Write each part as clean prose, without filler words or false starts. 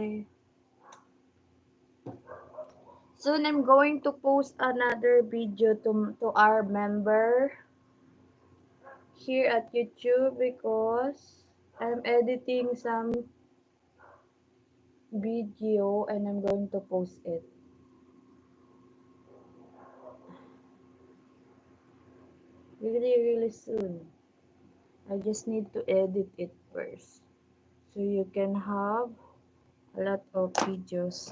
Bye. Soon I'm going to post another video to our member here at YouTube because I'm editing some video and I'm going to post it. Really soon. I just need to edit it first. So you can have a lot of videos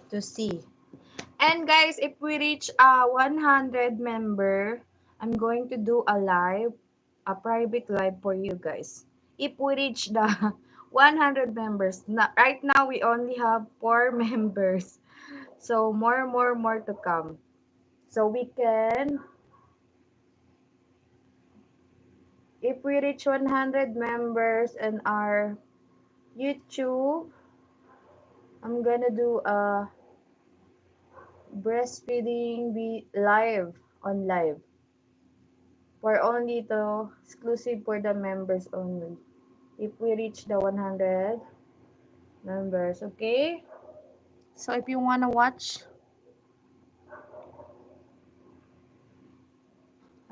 to see. And guys, if we reach 100 member, I'm going to do a private live for you guys. If we reach the 100 members, right now we only have 4 members. So more to come. So we can, if we reach 100 members in our YouTube, I'm gonna do a breastfeeding be live on live for only to exclusive for the members only. If we reach the 100 members, okay? So if you wanna watch,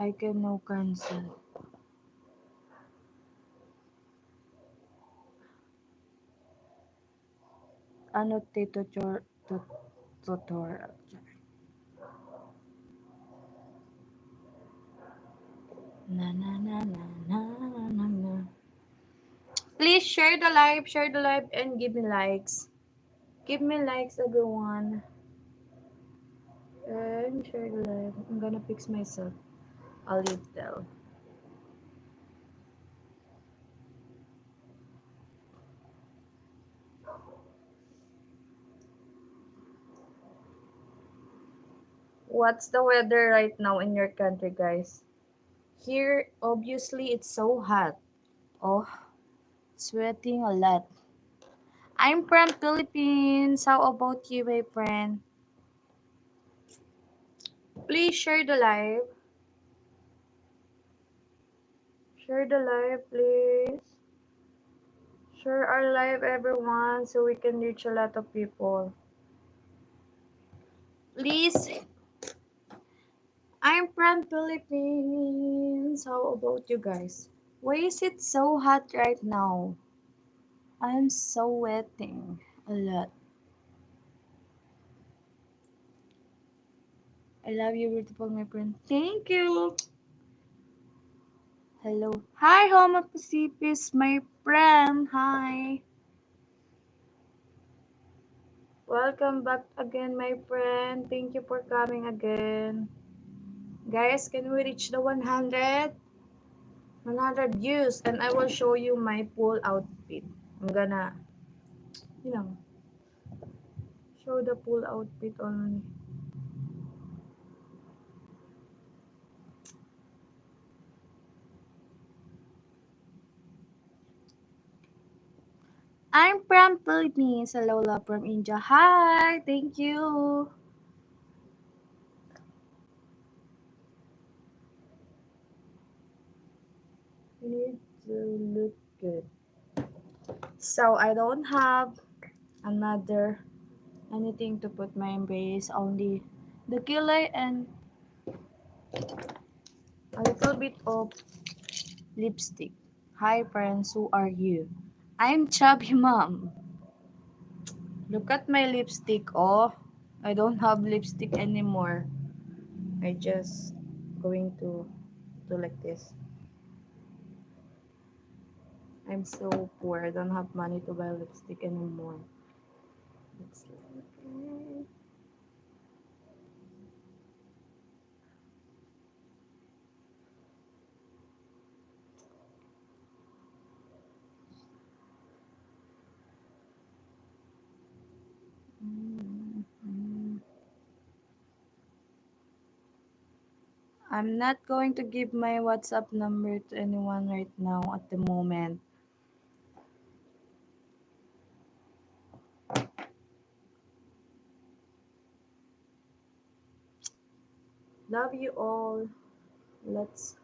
I can no cancel. Ano tutorial. Na na na na na na na. Please share the live, and give me likes. Give me likes, everyone. And share the live. I'm gonna fix myself a little. What's the weather right now in your country, guys? Here, obviously, it's so hot. Oh, sweating a lot. I'm from Philippines. How about you, my friend? Please share the live. Share the live, please. Share our live, everyone, so we can reach a lot of people. Please. I'm from Philippines. How about you guys? Why is it so hot right now? I'm sweating a lot. I love you, beautiful, my friend. Thank you. Hello. Hi, Homo Pacifist, my friend. Hi. Welcome back again, my friend. Thank you for coming again. Guys, can we reach the 100? 100 views, and I will show you my full outfit. I'm gonna, you know, show the full outfit only. I'm from Philippines. Hello, love from India. Hi, thank you. You need to look good. So I don't have another anything to put my base, only the kilay and a little bit of lipstick. Hi friends, who are you? I'm Chubby Mom. Look at my lipstick. Oh, I don't have lipstick anymore. I just going to do like this. I'm so poor. I don't have money to buy lipstick anymore. It's like, I'm not going to give my WhatsApp number to anyone right now at the moment. Love you all. Let's